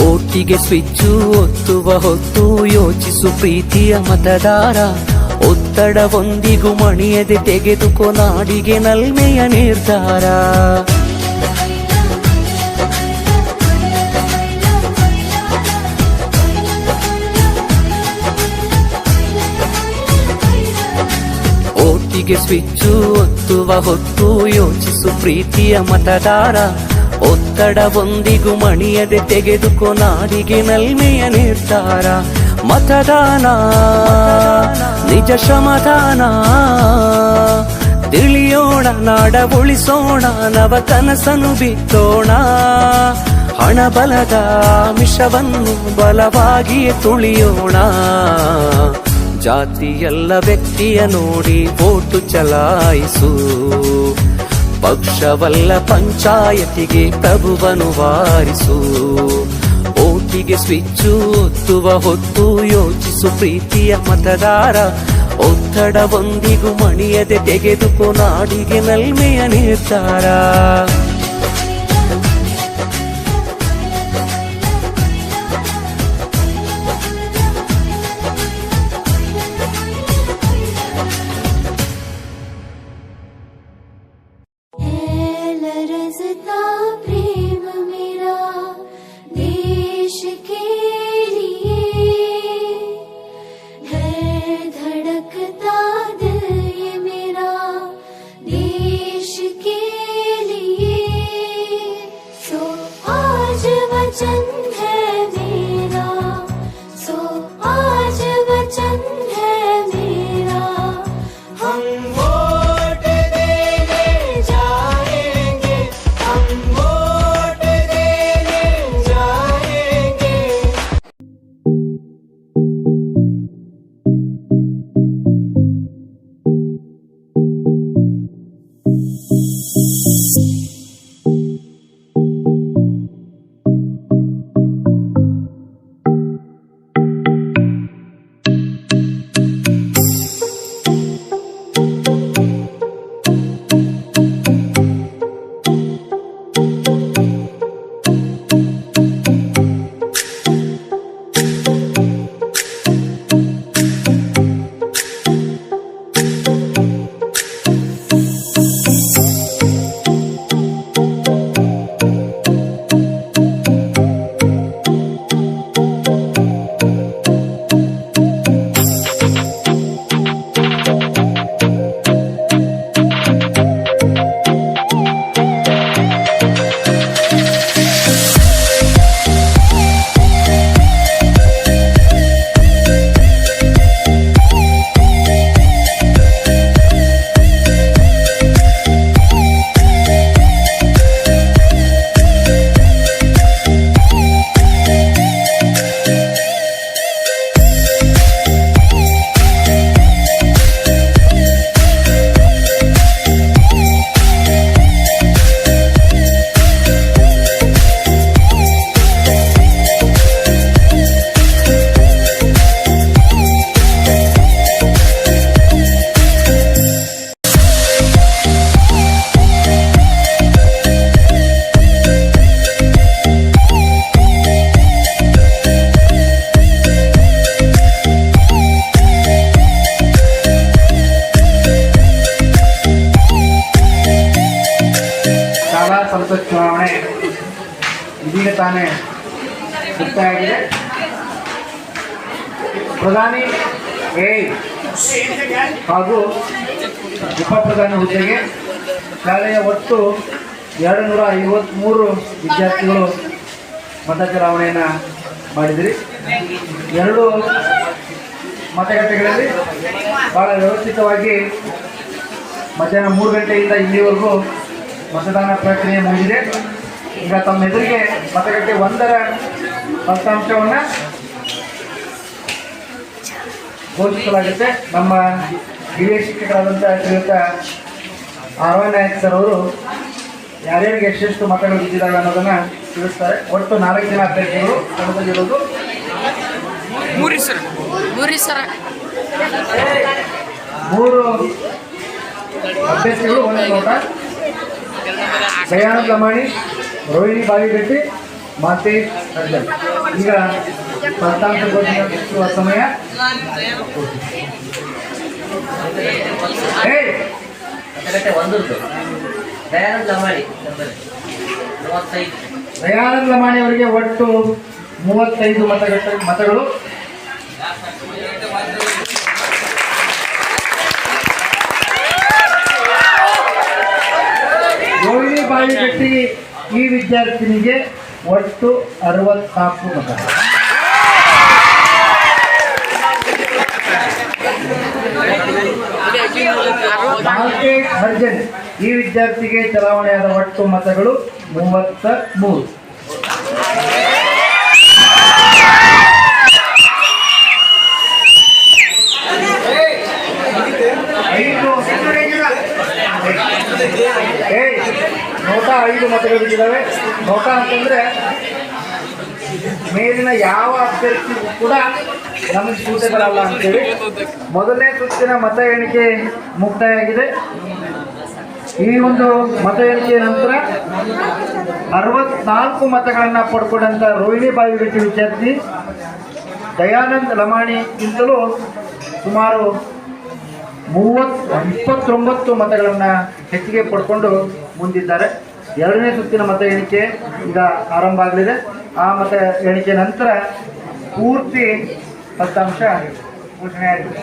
ಒಟ್ಟಿಗೆ ಸ್ವಿಚ್ಚು ಒತ್ತುವ ಹೊತ್ತು ಯೋಚಿಸು ಪ್ರೀತಿಯ ಮತದಾರ. ಒತ್ತಡ ಒಂದಿಗೂ ಮಣಿಯದೆ ತೆಗೆದುಕೋ ನಾಡಿಗೆ ನಲ್ಮೆಯ ನಿರ್ಧಾರ. ಒಟ್ಟಿಗೆ ಸ್ವಿಚ್ಚು ಒತ್ತುವ ಹೊತ್ತು ಯೋಚಿಸು ಪ್ರೀತಿಯ ಮತದಾರ. ಒತ್ತಡ ಒಂದಿಗೂ ಮಣಿಯದೆ ತೆಗೆದುಕೋ ನಾಡಿಗೆ ನಲ್ಮೆಯ ನಿರ್ಧಾರ. ಮತದಾನ ನಿಜ ಶ್ರಮದಾನ, ತಿಳಿಯೋಣ ನಾಡ ಉಳಿಸೋಣ, ನವ ಕನಸನು ಬಿತ್ತೋಣ. ಹಣಬಲದ ಮಿಷವನ್ನು ಬಲವಾಗಿಯೇ ತುಳಿಯೋಣ. ಜಾತಿಯಲ್ಲ ವ್ಯಕ್ತಿಯ ನೋಡಿ ವೋಟು ಚಲಾಯಿಸು. ಪಕ್ಷವಲ್ಲ ಪಂಚಾಯತಿಗೆ ಪ್ರಭುವನು ವಾರಿಸು. ಓಟಿಗೆ ಸ್ವಿಚ್ಚು ಒತ್ತುವ ಹೊತ್ತು ಯೋಚಿಸು ಪ್ರೀತಿಯ ಮತದಾರ. ಒತ್ತಡ ಒಂದಿಗೂ ಮಣಿಯದೆ ತೆಗೆದುಕೋ ನಾಡಿಗೆ ನಲ್ಮೆಯ ನಿರ್ಧಾರ. देश के लिए ಚುನಾವಣೆ ಮುಕ್ತಾಯ ಆಗಿದೆ. ಪ್ರಧಾನಿ ಹಾಗೂ ಉಪಪ್ರಧಾನಿ ಹುದ್ದೆಗೆ ಶಾಲೆಯ ಒಟ್ಟು 253 ವಿದ್ಯಾರ್ಥಿಗಳು ಮತ ಚಲಾವಣೆಯನ್ನು ಮಾಡಿದಿರಿ. 2 ಮತಗಟ್ಟೆಗಳಲ್ಲಿ ಭಾಳ ವ್ಯವಸ್ಥಿತವಾಗಿ ಮಧ್ಯಾಹ್ನ 3 ಗಂಟೆಯಿಂದ ಇಲ್ಲಿವರೆಗೂ ಮತದಾನ ಪ್ರಕ್ರಿಯೆ ಮುಗಿದಿದೆ. ಈಗ ತಮ್ಮ ಎದುರಿಗೆ ಮತಗಟ್ಟೆ 1ರ ಫಲಿತಾಂಶವನ್ನು ಘೋಷಿಸಲಾಗುತ್ತೆ. ನಮ್ಮ ಹಿರಿಯ ಶಿಕ್ಷಕರಾದಂಥ ಶ್ರೀಯುತ ಆರ್.ವೈ. ನಾಯಕ್ ಸರ್ ಅವರು ಯಾರ್ಯಾರಿಗೆ ಎಷ್ಟೆಷ್ಟು ಮತಗಳು ಬಿದ್ದಿದ್ದಾವೆ ಅನ್ನೋದನ್ನು ತಿಳಿಸ್ತಾರೆ. ಒಟ್ಟು 4 ಜನ ಅಭ್ಯರ್ಥಿಗಳು ಕಣದಲ್ಲಿರೋದು. 3 ಅಭ್ಯರ್ಥಿಗಳು 1 ನೋಟ. ದಯಾನಂದ ಲಮಾಣಿ, ರೋಹಿಣಿ ಬಾವಿಗಟ್ಟಿ, ಮಾತೇಶ್ ಅರ್ಜನ್. ಈಗ ಫಲಿತಾಂಶ ಘೋಷಿಸುವ ಸಮಯ. ದಯಾನಂದ ಲಮಾಣಿ ಅವರಿಗೆ ಒಟ್ಟು 35 ಮತಗಳು. ರೋಹಿಣಿ ಬಾವಿಗಟ್ಟಿ ಈ ವಿದ್ಯಾರ್ಥಿನಿಗೆ ಒಟ್ಟು 64 ಮತಗಳು. ಮಾಲ್ತೇಶ್ ಅರ್ಜನ್ ಈ ವಿದ್ಯಾರ್ಥಿಗೆ ಚಲಾವಣೆಯಾದ ಒಟ್ಟು ಮತಗಳು 33. ನೋಟ 5 ಮತಗಳು ಬಿದ್ದಿದ್ದಾವೆ. ನೋಟ ಅಂತಂದ್ರೆ ಮೇಲಿನ ಯಾವ ಅಭ್ಯರ್ಥಿಗೂ ಕೂಡ ನಮಗೆ ಸೂಟೇಬಲ್ ಅಲ್ಲ ಅಂತೇಳಿ. ಮೊದಲನೇ ಸುತ್ತಿನ ಮತ ಎಣಿಕೆ ಮುಕ್ತಾಯ ಆಗಿದೆ. ಈ ಒಂದು ಮತ ಎಣಿಕೆಯ ನಂತರ 64 ಮತಗಳನ್ನು ಪಡ್ಕೊಂಡಂಥ ರೋಹಿಣಿ ಬಾವಿಗಟ್ಟಿ ವಿದ್ಯಾರ್ಥಿ ದಯಾನಂದ್ ಲಮಾಣಿಗಿಂತಲೂ ಸುಮಾರು 29 ಮತಗಳನ್ನು ಹೆಚ್ಚಿಗೆ ಪಡ್ಕೊಂಡು ಮುಂದಿದ್ದಾರೆ. 2ನೇ ಸುತ್ತಿನ ಮತ ಎಣಿಕೆ ಈಗ ಆರಂಭ ಆಗಲಿದೆ. ಆ ಮತ ಎಣಿಕೆ ನಂತರ ಪೂರ್ತಿ ಫಲಿತಾಂಶ ಘೋಷಣೆ ಆಗಿದೆ.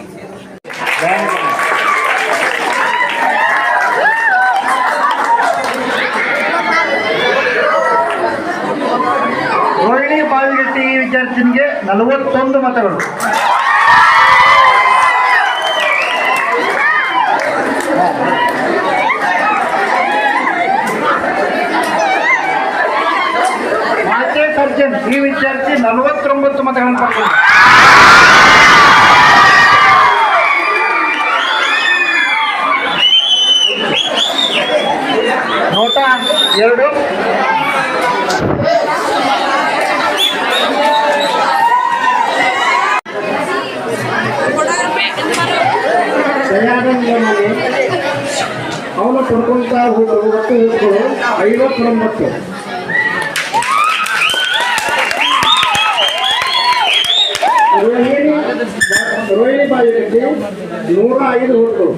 ರೋಹಿಣಿ ಬಾವಿಗಟ್ಟಿ ವಿದ್ಯಾರ್ಥಿನಿಗೆ 41 ಮತಗಳು. ಮಾತೇಶ್ ಅರ್ಜನ್ ಈ ವಿದ್ಯಾರ್ಥಿ 49 ಮತಗಳನ್ನು ಪಡೆದರು. ನೋಟ 2. ದಯಾನಂದ ಲಮಾಣಿ ಅವನು ಪಡ್ಕೊಂತ ಒಟ್ಟು ಓಟ್ಗಳು 59. ರೋಹಿಣಿ ಬಾವಿಗಟ್ಟಿ 105 ಓಟ್ಗಳು.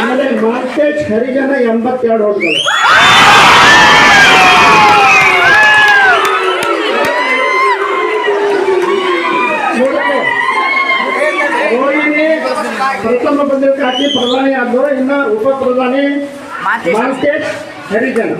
ಆಮೇಲೆ ಮಾಲ್ತೇಶ್ ಹರಿಜನ 82 ಓಟ್ಗಳು. ರೋಹಿಣಿ ಪ್ರಥಮ ಪಂದ್ಯಕ್ಕೆ ಹಾಕಿ ಪ್ರಧಾನಿ ಆದ್ರು. ಇನ್ನು ಉಪ ಪ್ರಧಾನಿ ಮಾಲ್ತೇಶ್ ಹರಿಜನ.